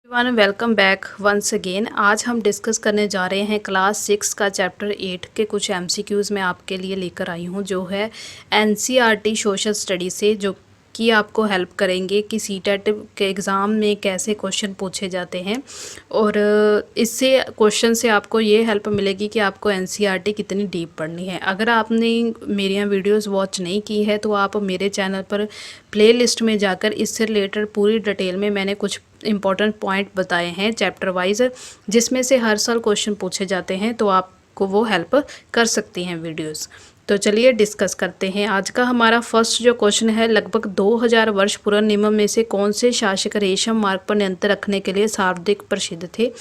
Everyone welcome back once again. आज हम discuss करने जा रहे हैं क्लास 6 का चैप्टर 8 के कुछ एमसीक्यूज़ मैं आपके लिए लेकर आई हूं, जो है एनसीईआरटी सोशल स्टडी से, जो कि आपको हेल्प करेंगे कि सीटेट के एग्ज़ाम में कैसे क्वेश्चन पूछे जाते हैं। और इससे क्वेश्चन से आपको ये हेल्प मिलेगी कि आपको एनसीईआरटी कितनी डीप पढ़नी है। अगर आपने मेरी वीडियोस वॉच नहीं की है तो आप मेरे चैनल पर प्लेलिस्ट में जाकर इससे रिलेटेड पूरी डिटेल में मैंने कुछ इंपॉर्टेंट पॉइंट बताए हैं चैप्टर वाइज, जिसमें से हर साल क्वेश्चन पूछे जाते हैं, तो आपको वो हेल्प कर सकती हैं वीडियोस। तो चलिए डिस्कस करते हैं। आज का हमारा फर्स्ट जो क्वेश्चन है, लगभग 2000 वर्ष पुराने नियम में से कौन से शासक रेशम मार्ग पर नियंत्रण रखने के लिए सर्वाधिक प्रसिद्ध थे।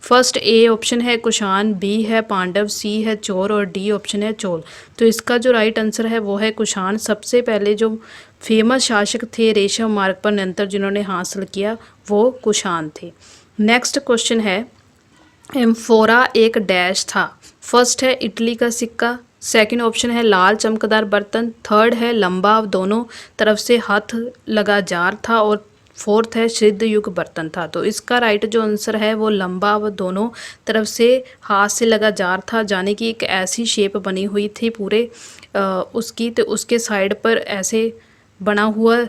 फर्स्ट ए ऑप्शन है कुषाण, बी है पांडव, सी है चोर और डी ऑप्शन है चोल। तो इसका जो राइट आंसर है वो है कुषाण। सबसे पहले जो फेमस शासक थे रेशम मार्ग पर नियंत्रण जिन्होंने हासिल किया वो कुषाण थे। नेक्स्ट क्वेश्चन है एम्फोरा एक डैश था। फर्स्ट है इटली का सिक्का, सेकंड ऑप्शन है लाल चमकदार बर्तन, थर्ड है लंबा दोनों तरफ से हाथ लगा जार था और फोर्थ है सिद्ध युग बर्तन था। तो इसका राइट जो आंसर है वो लंबा व दोनों तरफ से हाथ से लगा जार था, यानी कि एक ऐसी शेप बनी हुई थी पूरे उसकी, तो उसके साइड पर ऐसे बना हुआ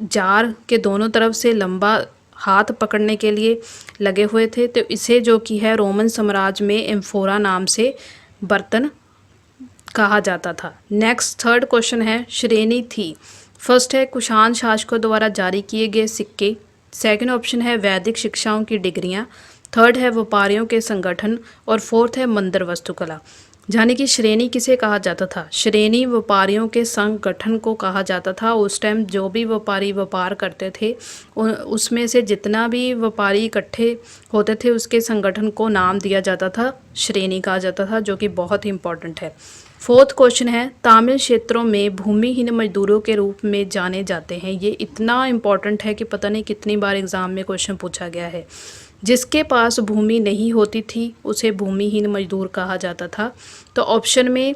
जार के दोनों तरफ से लंबा हाथ पकड़ने के लिए लगे हुए थे। तो इसे जो कि है रोमन साम्राज्य में एम्फोरा नाम से बर्तन कहा जाता था। नेक्स्ट थर्ड क्वेश्चन है श्रेणी थी। फर्स्ट है कुषाण शासकों द्वारा जारी किए गए सिक्के, सेकंड ऑप्शन है वैदिक शिक्षाओं की डिग्रियां, थर्ड है व्यापारियों के संगठन और फोर्थ है मंदिर वास्तुकला। यानी कि श्रेणी किसे कहा जाता था? श्रेणी व्यापारियों के संगठन को कहा जाता था। उस टाइम जो भी व्यापारी व्यापार करते थे उसमें से जितना भी व्यापारी इकट्ठे होते थे उसके संगठन को नाम दिया जाता था, श्रेणी कहा जाता था, जो कि बहुत ही इंपॉर्टेंट है। फोर्थ क्वेश्चन है तमिल क्षेत्रों में भूमिहीन मजदूरों के रूप में जाने जाते हैं। ये इतना इंपॉर्टेंट है कि पता नहीं कितनी बार एग्जाम में क्वेश्चन पूछा गया है। जिसके पास भूमि नहीं होती थी उसे भूमिहीन मजदूर कहा जाता था। तो ऑप्शन में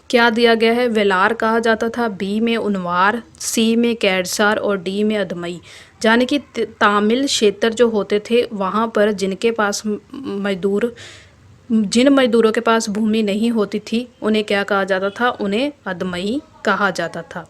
क्या दिया गया है? वेलार कहा जाता था, बी में उनवार, सी में कैडसार और डी में अदमई। यानी कि तमिल क्षेत्र जो होते थे वहाँ पर जिन मजदूरों के पास भूमि नहीं होती थी उन्हें क्या कहा जाता था? उन्हें अदमई कहा जाता था।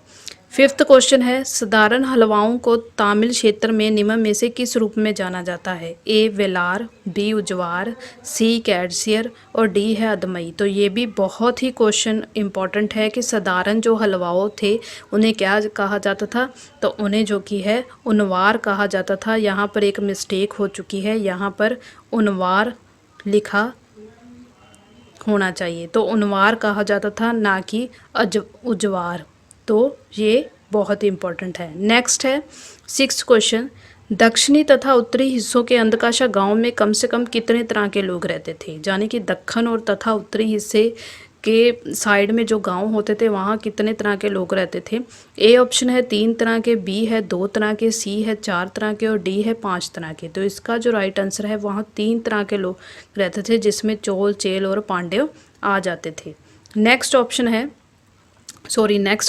फिफ्थ क्वेश्चन है साधारण हलवाओं को तमिल क्षेत्र में निम्न में से किस रूप में जाना जाता है? ए वेलार, बी उजवार, सी कैडसियर और डी है अदमई। तो ये भी बहुत ही क्वेश्चन इंपॉर्टेंट है कि साधारण जो हलवाओं थे उन्हें क्या कहा जाता था? तो उन्हें जो कि है उनवार कहा जाता था। यहाँ पर एक मिस्टेक हो चुकी है, यहाँ पर उनवार लिखा होना चाहिए। तो उनवार कहा जाता था, ना कि उजवार। तो ये बहुत इंपॉर्टेंट है। नेक्स्ट है सिक्स्थ क्वेश्चन दक्षिणी तथा उत्तरी हिस्सों के अंधकाशा गांव में कम से कम कितने तरह के लोग रहते थे? यानी कि दक्षिण और तथा उत्तरी हिस्से के साइड में जो गांव होते थे वहाँ कितने तरह के लोग रहते थे? ए ऑप्शन है 3 तरह के, बी है 2 तरह के, सी है 4 तरह के और डी है 5 तरह के। तो इसका जो राइट आंसर है वहाँ 3 तरह के लोग रहते थे, जिसमें चोल, चेल और पांड्य आ जाते थे। नेक्स्ट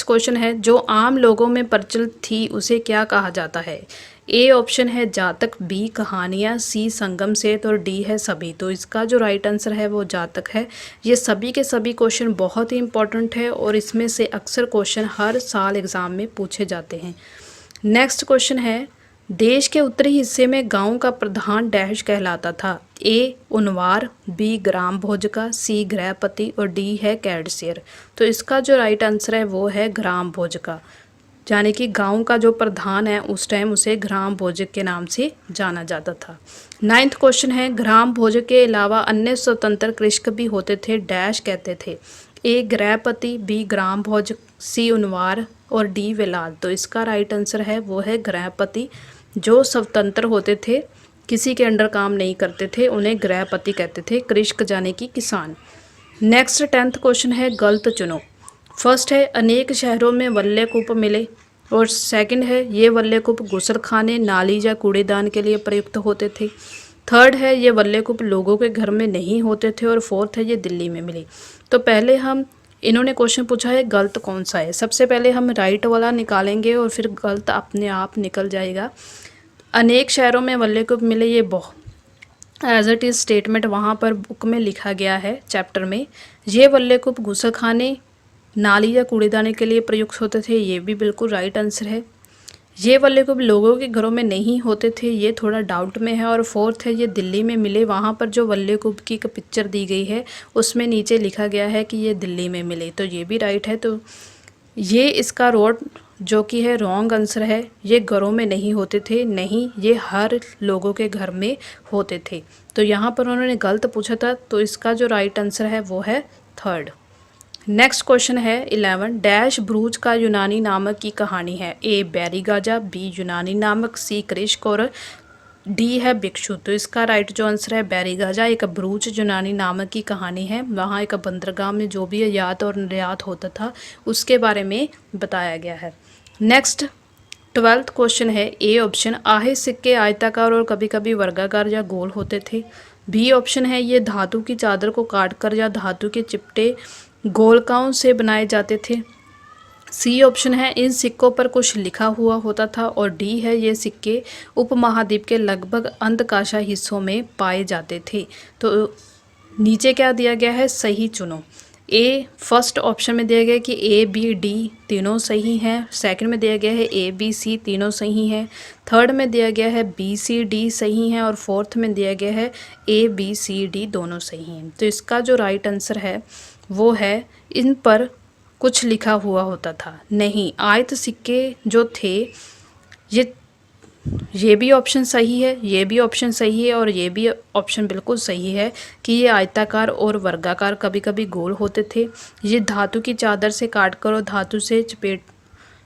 क्वेश्चन है जो आम लोगों में प्रचलित थी उसे क्या कहा जाता है? ए ऑप्शन है जातक, बी कहानियाँ, सी संगम सेत और डी है सभी। तो इसका जो राइट आंसर है वो जातक है। ये सभी के सभी क्वेश्चन बहुत ही इंपॉर्टेंट है और इसमें से अक्सर क्वेश्चन हर साल एग्ज़ाम में पूछे जाते हैं। नेक्स्ट क्वेश्चन है देश के उत्तरी हिस्से में गांव का प्रधान डैश कहलाता था? ए उनवार, बी ग्राम भोजका, सी गृहपति और डी है कैडसियर। तो इसका जो राइट आंसर है वो है ग्राम भोजका। यानी कि गांव का जो प्रधान है उस टाइम उसे ग्राम भोजक के नाम से जाना जाता था। नाइन्थ क्वेश्चन है ग्राम भोजक के अलावा अन्य स्वतंत्र कृषक भी होते थे, डैश कहते थे? ए गृहपति, बी ग्राम भोजक, सी उनवार और डी वेलाल। तो इसका राइट आंसर है वो है गृहपति। जो स्वतंत्र होते थे, किसी के अंडर काम नहीं करते थे, उन्हें गृहपति कहते थे, कृषक यानी कि किसान। नेक्स्ट 10th क्वेश्चन है गलत चुनो। फर्स्ट है अनेक शहरों में वल्ले कूप मिले और सेकंड है ये वल्ले कूप गुसलखाने, नाली या कूड़ेदान के लिए प्रयुक्त होते थे। थर्ड है ये वल्ले कूप लोगों के घर में नहीं होते थे और फोर्थ है ये दिल्ली में मिले। तो पहले हम इन्होंने क्वेश्चन पूछा है गलत कौन सा है। सबसे पहले हम राइट वाला निकालेंगे और फिर गलत अपने आप निकल जाएगा। अनेक शहरों में वल्लैकूप मिले, ये एज इट इज़ स्टेटमेंट वहाँ पर बुक में लिखा गया है चैप्टर में। ये वल्लैकूप गुस्साखाने, नाली या कूड़ेदानी के लिए प्रयुक्त होते थे, ये भी बिल्कुल राइट आंसर है। ये वल्लैकूप लोगों के घरों में नहीं होते थे, ये थोड़ा डाउट में है। और फोर्थ है, ये दिल्ली में मिले। वहाँ पर जो वल्लैकूप की एक पिक्चर दी गई है उसमें नीचे लिखा गया है कि ये दिल्ली में मिले, तो ये भी राइट है। तो ये इसका रोड जो कि है रॉन्ग आंसर है। ये घरों में नहीं होते थे, नहीं, ये हर लोगों के घर में होते थे। तो यहाँ पर उन्होंने गलत पूछा था, तो इसका जो राइट आंसर है वो है थर्ड। नेक्स्ट क्वेश्चन है 11, डैश ब्रूज का यूनानी नामक की कहानी है। ए बैरीगाजा, बी यूनानी नामक, सी कृष्क और डी है भिक्षु। तो इसका राइट जो आंसर है बैरीगाजा एक ब्रूज यूनानी नामक की कहानी है। वहाँ एक बंदरगाह में जो भी आयात और निर्यात होता था उसके बारे में बताया गया है। नेक्स्ट 12th क्वेश्चन है ए ऑप्शन, आहे सिक्के आयताकार और कभी कभी वर्गाकार या गोल होते थे। बी ऑप्शन है, ये धातु की चादर को काटकर या धातु के चिपटे गोलकाओं से बनाए जाते थे। सी ऑप्शन है, इन सिक्कों पर कुछ लिखा हुआ होता था। और डी है, ये सिक्के उपमहाद्वीप के लगभग अंतकाशा हिस्सों में पाए जाते थे। तो नीचे क्या दिया गया है, सही चुनो। ए फर्स्ट ऑप्शन में दिया गया है कि ए बी डी तीनों सही हैं। सेकंड में दिया गया है ए बी सी तीनों सही हैं। थर्ड में दिया गया है बी सी डी सही हैं। और फोर्थ में दिया गया है ए बी सी डी दोनों सही हैं। तो इसका जो राइट आंसर है वो है, इन पर कुछ लिखा हुआ होता था। नहीं, आयत सिक्के जो थे, ये भी ऑप्शन सही है, ये भी ऑप्शन सही है और ये भी ऑप्शन बिल्कुल सही है कि ये आयताकार और वर्गाकार कभी कभी गोल होते थे। ये धातु की चादर से काटकर और धातु से चपेट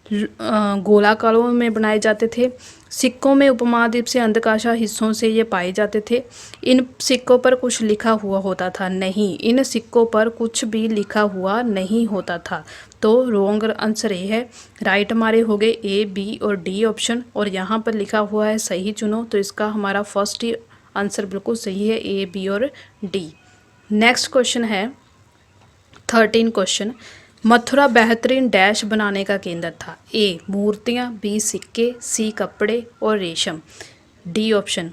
गोलाकारों में बनाए जाते थे। सिक्कों में उपमहाद्वीप से अंधकाशा हिस्सों से ये पाए जाते थे। इन सिक्कों पर कुछ लिखा हुआ होता था। नहीं, इन सिक्कों पर कुछ भी लिखा हुआ नहीं होता था। तो रॉन्ग आंसर ए है। राइट हमारे हो गए ए बी और डी ऑप्शन, और यहाँ पर लिखा हुआ है सही चुनो। तो इसका हमारा फर्स्ट ही आंसर बिल्कुल सही है, ए बी और डी। नेक्स्ट क्वेश्चन है 13 क्वेश्चन, मथुरा बेहतरीन डैश बनाने का केंद्र था। ए मूर्तियाँ, बी सिक्के, सी कपड़े और रेशम, डी ऑप्शन।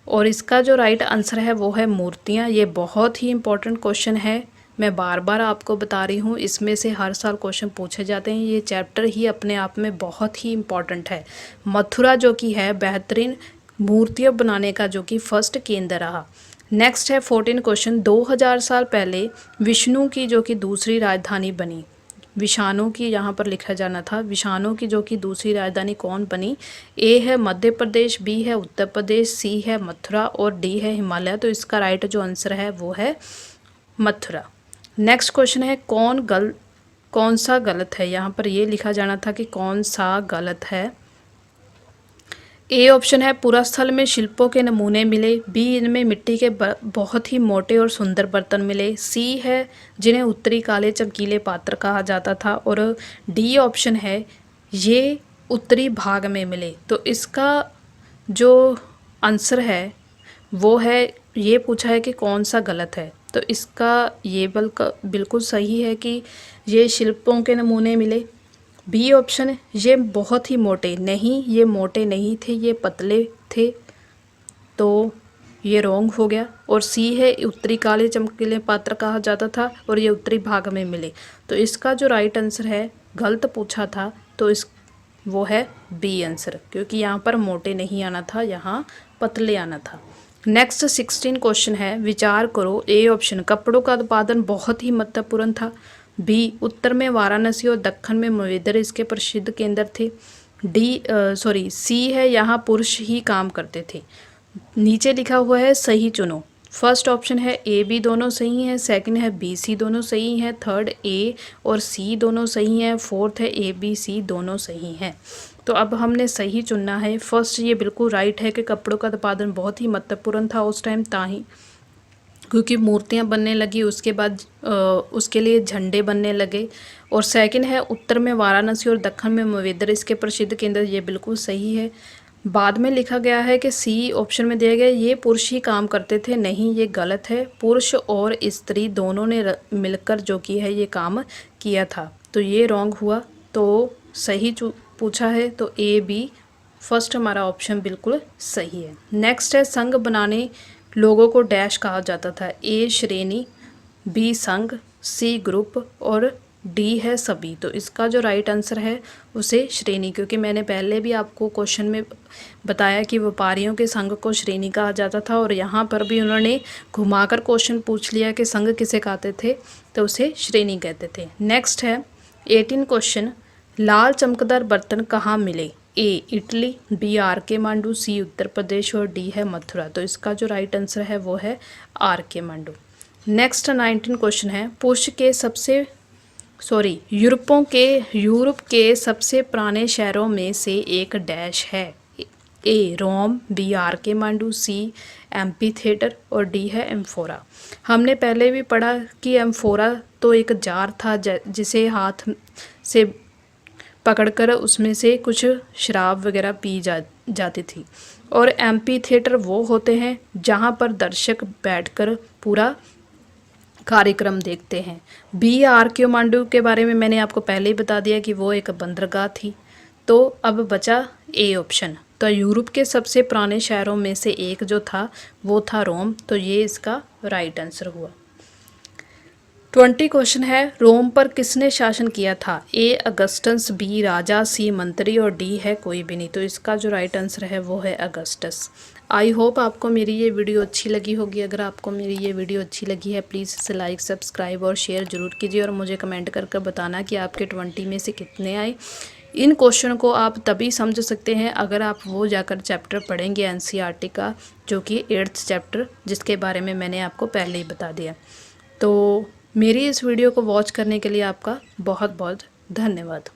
और इसका जो राइट आंसर है वो है मूर्तियाँ। ये बहुत ही इंपॉर्टेंट क्वेश्चन है, मैं बार बार आपको बता रही हूँ, इसमें से हर साल क्वेश्चन पूछे जाते हैं। ये चैप्टर ही अपने आप में बहुत ही इम्पॉर्टेंट है। मथुरा जो कि है बेहतरीन मूर्तियाँ बनाने का जो कि फर्स्ट केंद्र रहा। नेक्स्ट है 14 क्वेश्चन, 2000 साल पहले विष्णु की जो कि दूसरी राजधानी बनी। विषाणु की यहाँ पर लिखा जाना था, विषाणु की जो कि दूसरी राजधानी कौन बनी। ए है मध्य प्रदेश, बी है उत्तर प्रदेश, सी है मथुरा और डी है हिमालय। तो इसका राइट जो आंसर है वो है मथुरा। नेक्स्ट क्वेश्चन है कौन सा गलत है। यहाँ पर ये लिखा जाना था कि कौन सा गलत है। ए ऑप्शन है, पुरास्थल में शिल्पों के नमूने मिले। बी, इनमें मिट्टी के बहुत ही मोटे और सुंदर बर्तन मिले। सी है, जिन्हें उत्तरी काले चमकीले पात्र कहा जाता था। और डी ऑप्शन है, ये उत्तरी भाग में मिले। तो इसका जो आंसर है वो है, ये पूछा है कि कौन सा गलत है। तो इसका ये बिल्कुल सही है कि ये शिल्पों के नमूने मिले। बी ऑप्शन, ये बहुत ही मोटे, नहीं ये मोटे नहीं थे, ये पतले थे, तो ये रॉन्ग हो गया। और सी है, उत्तरी काले चमकीले पात्र कहा जाता था और ये उत्तरी भाग में मिले। तो इसका जो राइट आंसर है, गलत पूछा था तो वो है बी आंसर, क्योंकि यहाँ पर मोटे नहीं आना था, यहाँ पतले आना था। नेक्स्ट 16 क्वेश्चन है, विचार करो। ए ऑप्शन, कपड़ों का उत्पादन बहुत ही महत्वपूर्ण था। बी, उत्तर में वाराणसी और दक्कन में मवेदर इसके प्रसिद्ध केंद्र थे। सी है, यहाँ पुरुष ही काम करते थे। नीचे लिखा हुआ है सही चुनो। फर्स्ट ऑप्शन है ए बी दोनों सही हैं, सेकंड है बी सी दोनों सही हैं, थर्ड ए और सी दोनों सही हैं, फोर्थ है ए बी सी दोनों सही हैं। तो अब हमने सही चुनना है। फर्स्ट ये बिल्कुल राइट है कि कपड़ों का उत्पादन बहुत ही महत्वपूर्ण था उस टाइम, ताही क्योंकि मूर्तियां बनने लगी, उसके बाद उसके लिए झंडे बनने लगे। और सेकंड है, उत्तर में वाराणसी और दक्कन में मवेदर इसके प्रसिद्ध केंद्र, ये बिल्कुल सही है। बाद में लिखा गया है कि सी ऑप्शन में दिया गया ये पुरुष ही काम करते थे, नहीं ये गलत है। पुरुष और स्त्री दोनों ने मिलकर जो कि है ये काम किया था, तो ये रॉन्ग हुआ। तो सही पूछा है, तो ए बी फर्स्ट हमारा ऑप्शन बिल्कुल सही है। नेक्स्ट है संघ बनाने लोगों को डैश कहा जाता था। ए श्रेणी, बी संघ, सी ग्रुप और डी है सभी। तो इसका जो राइट आंसर है उसे श्रेणी, क्योंकि मैंने पहले भी आपको क्वेश्चन में बताया कि व्यापारियों के संघ को श्रेणी कहा जाता था, और यहाँ पर भी उन्होंने घुमाकर क्वेश्चन पूछ लिया कि संघ किसे कहते थे, तो उसे श्रेणी कहते थे। नेक्स्ट है 18 क्वेश्चन, लाल चमकदार बर्तन कहाँ मिले। ए इटली, बी आर के मांडू, सी उत्तर प्रदेश और डी है मथुरा। तो इसका जो राइट आंसर है वो है आर के मांडू। नेक्स्ट 19 क्वेश्चन है, यूरोप के सबसे पुराने शहरों में से एक डैश है। ए रोम, बी आर के मांडू, सी एम्पी थिएटर और डी है एम्फोरा। हमने पहले भी पढ़ा कि एम्फोरा तो एक जार था जिसे हाथ से पकड़कर उसमें से कुछ शराब वगैरह पी जाती थी, और एम्पी थिएटर वो होते हैं जहाँ पर दर्शक बैठकर पूरा कार्यक्रम देखते हैं। बी आर के मांडू के बारे में मैंने आपको पहले ही बता दिया कि वो एक बंदरगाह थी। तो अब बचा ए ऑप्शन। तो यूरोप के सबसे पुराने शहरों में से एक जो था वो था रोम। तो ये इसका राइट आंसर हुआ। 20 क्वेश्चन है, रोम पर किसने शासन किया था। ए अगस्टस, बी राजा, सी मंत्री और डी है कोई भी नहीं। तो इसका जो राइट आंसर है वो है अगस्टस। आई होप आपको मेरी ये वीडियो अच्छी लगी होगी। अगर आपको मेरी ये वीडियो अच्छी लगी है प्लीज़ इसे लाइक, सब्सक्राइब और शेयर ज़रूर कीजिए, और मुझे कमेंट करके बताना कि आपके 20 में से कितने आए। इन क्वेश्चन को आप तभी समझ सकते हैं अगर आप वो जाकर चैप्टर पढ़ेंगे एनसीईआरटी का, जो कि 8th चैप्टर, जिसके बारे में मैंने आपको पहले ही बता दिया। तो मेरी इस वीडियो को वॉच करने के लिए आपका बहुत बहुत धन्यवाद।